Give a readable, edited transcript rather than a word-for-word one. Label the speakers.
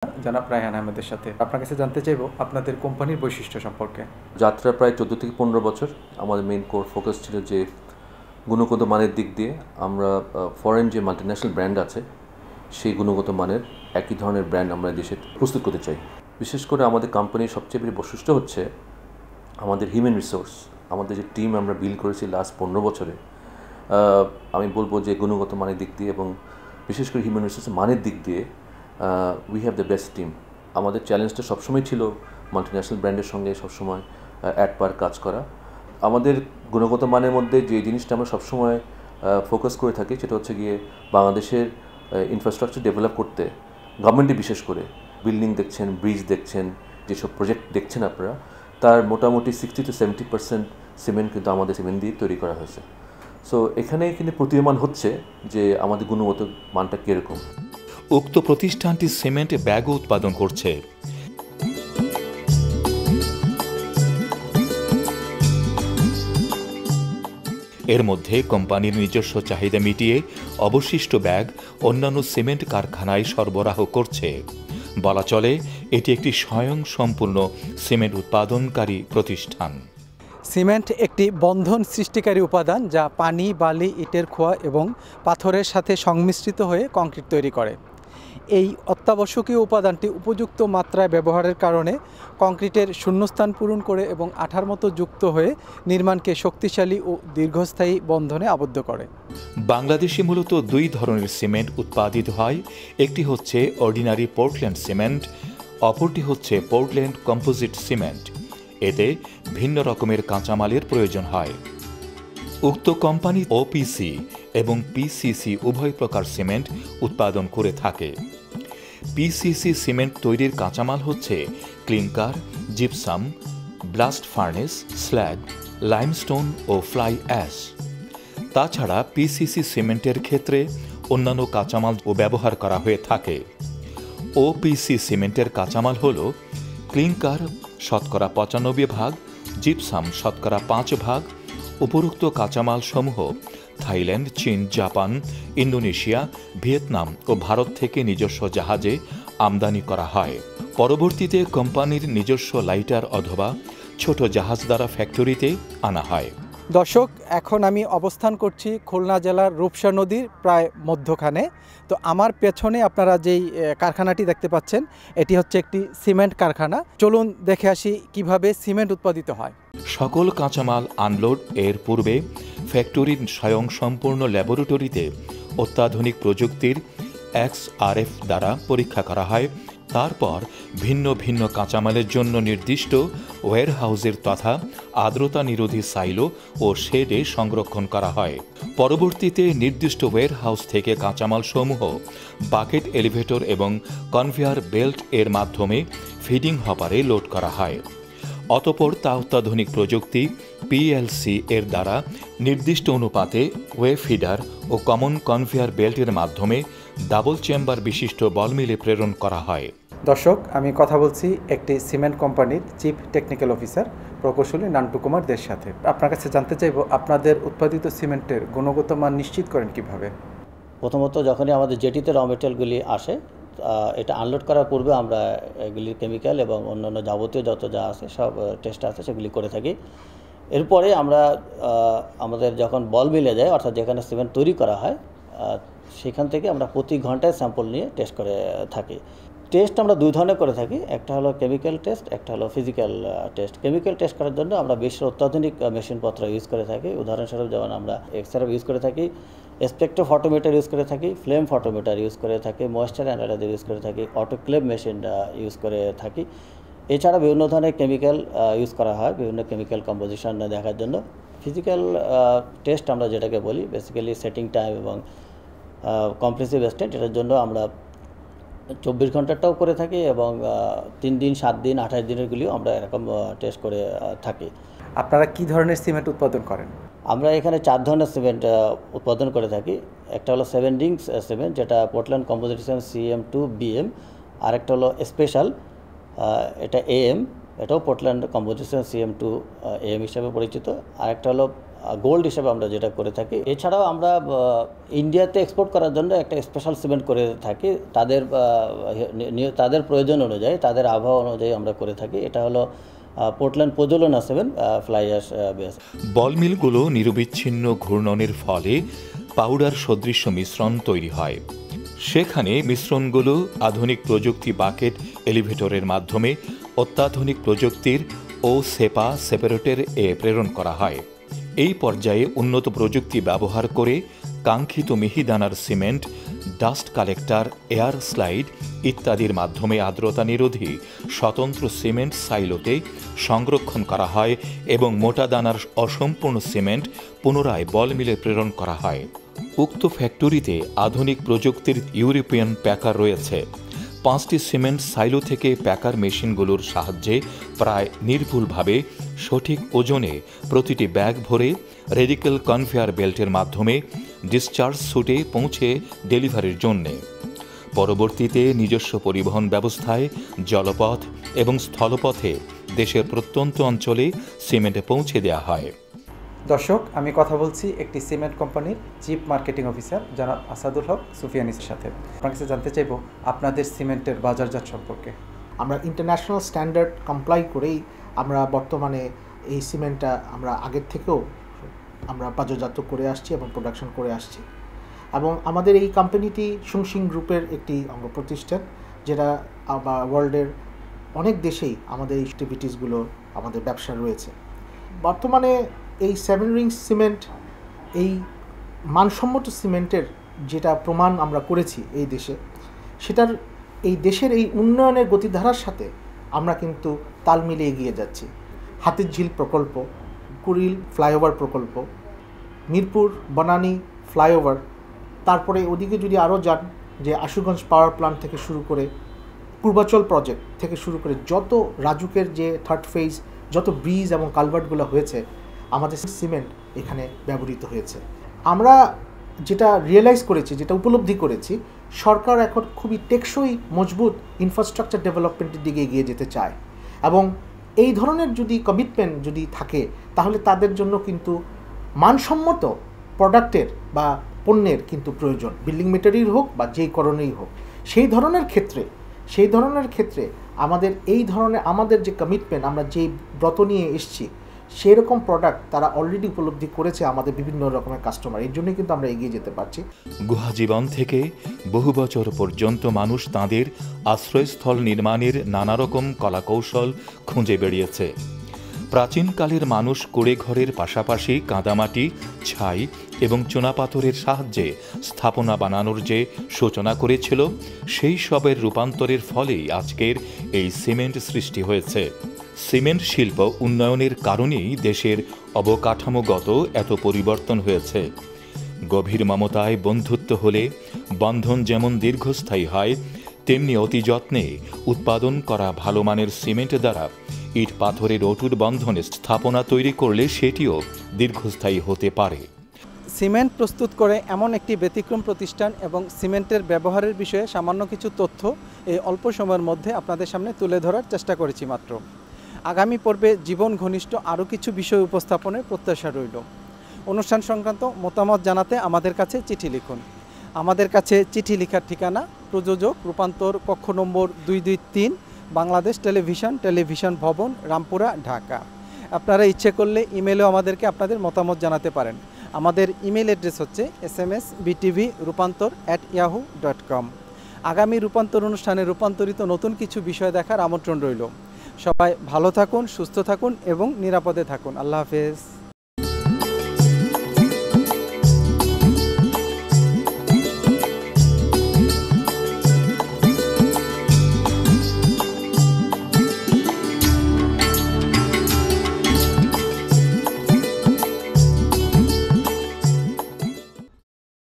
Speaker 1: জনাব রায়হান আহমেদের সাথে আপনার কাছে জানতে চাইব আপনাদের কোম্পানির বৈশিষ্ট্য সম্পর্কে।
Speaker 2: যাত্রা প্রায় 14 থেকে 15 বছর। আমাদের মেইন কোর ফোকাস ছিল যে গুণগত মানের দিক দিয়ে আমরা ফরেন যে মাল্টিন্যাশনাল ব্র্যান্ড আছে সেই গুণগত মানের একই ধরনের ব্র্যান্ড আমরা দেশে প্রস্তুত করতে চাই। বিশেষ করে আমাদের কোম্পানির সবচেয়ে বেশি বৈশিষ্ট্য হচ্ছে আমাদের হিউম্যান রিসোর্স। আমাদের যে টিম আমরা বিল্ড করেছি লাস্ট 15 বছরে, আমি বলবো যে গুণগত মানের দিক দিয়ে এবং বিশেষ করে হিউম্যান রিসোর্সের মানের দিক দিয়ে we have the best team. আমাদের চ্যালেঞ্জটা সবসময় ছিল মাল্টিন্যাশনাল ব্র্যান্ডের সঙ্গে সবসময় অ্যাট পার কাজ করা। আমাদের গুণগত মানের মধ্যে যে জিনিসটা আমরা সবসময় ফোকাস করে থাকি সেটা হচ্ছে গিয়ে বাংলাদেশের ইনফ্রাস্ট্রাকচার ডেভেলপ করতে, গভর্নমেন্টে বিশেষ করে বিল্ডিং দেখছেন, ব্রিজ দেখছেন, যেসব প্রজেক্ট দেখছেন আপনারা, তার মোটামুটি 60 to 70% সিমেন্ট কিন্তু আমাদের সিমেন্ট দিয়ে তৈরি করা হয়েছে। সো এখানে কিন্তু প্রতীয়মান হচ্ছে যে আমাদের গুণগত মানটা কীরকম।
Speaker 3: উক্ত প্রতিষ্ঠানটি সিমেন্ট ব্যাগও উৎপাদন করছে। এর মধ্যে কোম্পানির নিজস্ব চাহিদা মিটিয়ে অবশিষ্ট ব্যাগ অন্যান্য সিমেন্ট কারখানায় সরবরাহ করছে। বলা চলে এটি একটি স্বয়ংসম্পূর্ণ সিমেন্ট উৎপাদনকারী প্রতিষ্ঠান।
Speaker 1: সিমেন্ট একটি বন্ধন সৃষ্টিকারী উপাদান যা পানি, বালি, ইটের খোয়া এবং পাথরের সাথে সংমিশ্রিত হয়ে কংক্রিট তৈরি করে। এই অত্যাবশ্যকীয় উপাদানটি উপযুক্ত মাত্রায় ব্যবহারের কারণে কংক্রিটের শূন্যস্থান পূরণ করে এবং আঠার মতো যুক্ত হয়ে নির্মাণকে শক্তিশালী ও দীর্ঘস্থায়ী বন্ধনে আবদ্ধ করে।
Speaker 3: বাংলাদেশে মূলত দুই ধরনের সিমেন্ট উৎপাদিত হয়। একটি হচ্ছে অর্ডিনারি পোর্টল্যান্ড সিমেন্ট, অপরটি হচ্ছে পোর্টল্যান্ড কম্পোজিট সিমেন্ট। এতে ভিন্ন রকমের কাঁচামালের প্রয়োজন হয়। উক্ত কোম্পানি ওপিসি এবং পিসিসি উভয় প্রকার সিমেন্ট উৎপাদন করে থাকে। পিসিসি সিমেন্ট তৈরির কাঁচামাল হচ্ছে clinker, gypsum, blast furnace, slag, limestone ও ফ্লাই অ্যাশ। তাছাড়া পিসিসি সিমেন্টের ক্ষেত্রে অন্যান্য কাঁচামালও ব্যবহার করা হয়ে থাকে। ওপিসি সিমেন্টের কাঁচামাল হল ক্লিংকার শতকরা 95%, জিপসাম শতকরা 5%। উপরোক্ত কাঁচামাল সমূহ থাইল্যান্ড, চীন, জাপান, ইন্দোনেশিয়া, ভিয়েতনাম ও ভারত থেকে নিজস্ব জাহাজে আমদানি করা হয়। পরবর্তীতে কোম্পানির নিজস্ব লাইটার অথবা ছোট জাহাজ দ্বারা ফ্যাক্টরিতে আনা হয়।
Speaker 1: দর্শক, এখন আমি অবস্থান করছি খুলনা জেলার রূপসা নদীর প্রায় মধ্যখানে। তো আমার পেছনে আপনারা যেই কারখানাটি দেখতে পাচ্ছেন এটি হচ্ছে একটি সিমেন্ট কারখানা। চলুন দেখে আসি কিভাবে সিমেন্ট উৎপাদিত হয়।
Speaker 3: সকল কাঁচামাল আনলোড এর পূর্বে ফ্যাক্টরির স্বয়ংসম্পূর্ণ ল্যাবরেটরিতে অত্যাধুনিক প্রযুক্তির XRF দ্বারা পরীক্ষা করা হয়। তারপর ভিন্ন ভিন্ন কাঁচামালের জন্য নির্দিষ্ট ওয়্যারহাউসের তথা আর্দ্রতা নিরোধী সাইলো ও শেডে সংরক্ষণ করা হয়। পরবর্তীতে নির্দিষ্ট ওয়্যারহাউস থেকে কাঁচামাল সমূহ বাকেট, এলিভেটর এবং কনভেয়ার বেল্ট এর মাধ্যমে ফিডিং হপারে লোড করা হয়। অতঃপর তা অত্যাধুনিক প্রযুক্তি PLC এর দ্বারা নির্দিষ্ট অনুপাতে ওয়ে ফিডার ও কমন কনভেয়ার বেল্টের মাধ্যমে ডাবল চেম্বার বিশিষ্ট বল মিলে প্রেরণ করা হয়।
Speaker 1: দর্শক, আমি কথা বলছি একটি সিমেন্ট কোম্পানির চিফ টেকনিক্যাল অফিসার প্রকৌশলী নান্টু কুমার দের সাথে। আপনার কাছে জানতে চাইব আপনাদের উৎপাদিত সিমেন্টের গুণগত মান নিশ্চিত করেন কিভাবে?
Speaker 4: প্রথমত যখনই আমাদের জেটিতে র মেটেরিয়ালগুলি আসে, এটা আনলোড করার পূর্বে আমরা এগুলির কেমিক্যাল এবং অন্যান্য যাবতীয় যত যা আছে সব টেস্ট আছে সেগুলি করে থাকি। এরপরে আমরা আমাদের যখন বল মিলে যায়, অর্থাৎ যেখানে সিমেন্ট তৈরি করা হয়, সেখান থেকে আমরা প্রতি ঘন্টায় স্যাম্পল নিয়ে টেস্ট করে থাকি। টেস্ট আমরা দুই ধরনের করে থাকি, একটা হলো কেমিক্যাল টেস্ট, একটা হলো ফিজিক্যাল টেস্ট। কেমিক্যাল টেস্ট করার জন্য আমরা বিশ্বের অত্যাধুনিক মেশিনপত্র ইউজ করে থাকি। উদাহরণস্বরূপ যেমন আমরা XRF ইউজ করে থাকি, স্পেকট্রোফটোমিটার ইউজ করে থাকি, ফ্লেম ফটোমিটার ইউজ করে থাকি, ময়েশ্চার অ্যানালাইজার ইউজ করে থাকি, অটোক্লেভ মেশিন ইউজ করে থাকি। এছাড়া বিভিন্ন ধরনের কেমিক্যাল ইউজ করা হয় বিভিন্ন কেমিক্যাল কম্পোজিশন দেখার জন্য। ফিজিক্যাল টেস্ট আমরা যেটাকে বলি, বেসিক্যালি সেটিং টাইম এবং কম্প্রেসিভ স্টেট, এটার জন্য আমরা 24 ঘন্টারটাও করে থাকি এবং 3 দিন, 7 দিন, 28 দিনেরগুলিও আমরা এরকম টেস্ট করে থাকি।
Speaker 1: আপনারা কি ধরনের সিমেন্ট উৎপাদন করেন?
Speaker 4: আমরা এখানে 4 ধরনের সিমেন্ট উৎপাদন করে থাকি। একটা হলো 7 রিংস সিমেন্ট, যেটা পোর্টল্যান্ড কম্পোজিট সিমেন্ট CM2BM। আরেকটা হলো স্পেশাল, এটা AM, এটাও পোর্টল্যান্ড কম্পোজিট সিমেন্ট CM2AM হিসাবে পরিচিত। আরেকটা হলো গোল্ড হিসেবে আমরা যেটা করে থাকি। এছাড়াও আমরা ইন্ডিয়াতে এক্সপোর্ট করার জন্য একটা স্পেশাল সিমেন্ট করে থাকি, তাদের প্রয়োজন অনুযায়ী, তাদের আবহাওয়া অনুযায়ী আমরা করে থাকি। এটা হলো Portland pozzolana cement fly ash base.
Speaker 3: Ball মিলগুলো নিরবিচ্ছিন্ন ঘূর্ণনের ফলে পাউডার সদৃশ্য মিশ্রণ তৈরি হয়। সেখানে মিশ্রণগুলো আধুনিক প্রযুক্তি বাকেট এলিভেটরের মাধ্যমে অত্যাধুনিক প্রযুক্তির সেপা সেপারেটর প্রেরণ করা হয়। এই পর্যায়ে উন্নত প্রযুক্তি ব্যবহার করে কাঙ্ক্ষিত মিহিদানার cement, dust collector, air slide ইত্যাদির মাধ্যমে আর্দ্রতা নিরোধী স্বতন্ত্র সিমেন্ট সাইলোতে সংরক্ষণ করা হয় এবং মোটা দানার অসম্পূর্ণ সিমেন্ট পুনরায় বল মিলে প্রেরণ করা হয়। উক্ত ফ্যাক্টরিতে আধুনিক প্রযুক্তির ইউরোপিয়ান প্যাকার রয়েছে। 5টি সিমেন্ট সাইলো থেকে প্যাকার মেশিনগুলোর সাহায্যে প্রায় নির্ভুলভাবে সঠিক ওজনে প্রতিটি ব্যাগ ভরে রেডিক্যাল কনভেয়ার বেল্টের মাধ্যমে ডিসচার্জ সুটে পৌঁছে ডেলিভারির জন্যে। পরবর্তীতে নিজস্ব পরিবহন ব্যবস্থায় জলপথ এবং স্থলপথে দেশের প্রত্যন্ত অঞ্চলে সিমেন্ট পৌঁছে দেওয়া হয়।
Speaker 1: দর্শক, আমি কথা বলছি একটি সিমেন্ট কোম্পানির চিফ মার্কেটিং অফিসার জনাব আসাদুল হক সুফিয়ানির সাথে। আপনার কাছে জানতে চাইব আপনাদের সিমেন্টের বাজারজাত সম্পর্কে।
Speaker 5: আমরা ইন্টারন্যাশনাল স্ট্যান্ডার্ড কমপ্লাই করেই আমরা বর্তমানে এই সিমেন্টটা আমরা আগের থেকেও আমরা বাজারজাত করে আসছি এবং প্রোডাকশন করে আসছি। এবং আমাদের এই কোম্পানিটি সুংসিং গ্রুপের একটি অঙ্গ প্রতিষ্ঠান, যেটা ওয়ার্ল্ডের অনেক দেশেই আমাদের এই অ্যাক্টিভিটিসগুলো, আমাদের ব্যবসা রয়েছে। বর্তমানে এই 7 রিংস সিমেন্ট, এই মানসম্মত সিমেন্টের যেটা প্রমাণ আমরা করেছি এই দেশে, সেটার এই দেশের এই উন্নয়নের গতিধারার সাথে আমরা কিন্তু তাল মিলিয়ে এগিয়ে যাচ্ছি। হাতিরঝিল প্রকল্প, কুড়িল ফ্লাইওভার প্রকল্প, মিরপুর বনানী ফ্লাইওভার, তারপরে ওদিকে যদি আরও যান যে আশুগঞ্জ পাওয়ার প্ল্যান্ট থেকে শুরু করে পূর্বাচল প্রজেক্ট থেকে শুরু করে যত রাজুকের যে 3rd ফেজ, যত ব্রিজ এবং কালভার্টগুলো হয়েছে, আমাদের সিমেন্ট এখানে ব্যবহৃত হয়েছে। আমরা যেটা রিয়েলাইজ করেছি, যেটা উপলব্ধি করেছি, সরকার এখন খুবই টেকসই মজবুত ইনফ্রাস্ট্রাকচার ডেভেলপমেন্টের দিকে এগিয়ে যেতে চায় এবং এই ধরনের যদি কমিটমেন্ট যদি থাকে, তাহলে তাদের জন্য কিন্তু মানসম্মত প্রোডাক্টের বা পণ্যের কিন্তু প্রয়োজন, বিল্ডিং মেটেরিয়াল হোক বা যেই কারণেই হোক। সেই ধরনের ক্ষেত্রে আমাদের যে কমিটমেন্ট, আমরা যেই ব্রত নিয়ে এসছি, সেই রকম প্রোডাক্ট তারা অলরেডি উপলব্ধি করেছে আমাদের বিভিন্ন রকমের কাস্টমার। এর জন্যই কিন্তু আমরা এগিয়ে যেতে পারছি।
Speaker 3: গুহা জীবন থেকে বহু বছর পর্যন্ত মানুষ তাঁদের আশ্রয়স্থল নির্মাণের নানা রকম কলাকৌশল খুঁজে বেরিয়েছে। প্রাচীনকালের মানুষ কুড়ে ঘরের পাশাপাশি কাদামাটি, ছাই এবং চুনাপাথরের সাহায্যে স্থাপনা বানানোর যে সূচনা করেছিল, সেই সবের রূপান্তরের ফলেই আজকের এই সিমেন্ট সৃষ্টি হয়েছে। সিমেন্ট শিল্প উন্নয়নের কারণেই দেশের অবকাঠামোগত এত পরিবর্তন হয়েছে। গভীর মমতায় বন্ধুত্ব হলে বন্ধন যেমন দীর্ঘস্থায়ী হয়, তেমনি অতি যত্নে উৎপাদন করা ভালো মানের সিমেন্ট দ্বারা ইট পাথরের অটুট বন্ধনে স্থাপনা তৈরি করলে সেটিও দীর্ঘস্থায়ী হতে পারে।
Speaker 1: সিমেন্ট প্রস্তুত করে এমন একটি ব্যতিক্রম প্রতিষ্ঠান এবং সিমেন্টের ব্যবহারের বিষয়ে সামান্য কিছু তথ্য এই অল্প সময়ের মধ্যে আপনাদের সামনে তুলে ধরার চেষ্টা করেছি মাত্র। আগামী পর্বে জীবন ঘনিষ্ঠ আরও কিছু বিষয় উপস্থাপনের প্রত্যাশা রইল। অনুষ্ঠান সংক্রান্ত মতামত জানাতে আমাদের কাছে চিঠি লিখুন। আমাদের কাছে চিঠি লেখার ঠিকানা প্রযোজক রূপান্তর, কক্ষ নম্বর 223, বাংলাদেশ টেলিভিশন ভবন, রামপুরা, ঢাকা। আপনারা ইচ্ছে করলে ইমেলেও আমাদেরকে আপনাদের মতামত জানাতে পারেন। আমাদের ইমেল অ্যাড্রেস হচ্ছে smsbtvrupantor@yahoo.com। আগামী রূপান্তর অনুষ্ঠানে রূপান্তরিত নতুন কিছু বিষয় দেখার আমন্ত্রণ রইল। সবাই ভালো থাকুন, সুস্থ থাকুন এবং নিরাপদে থাকুন। আল্লাহ হাফেজ।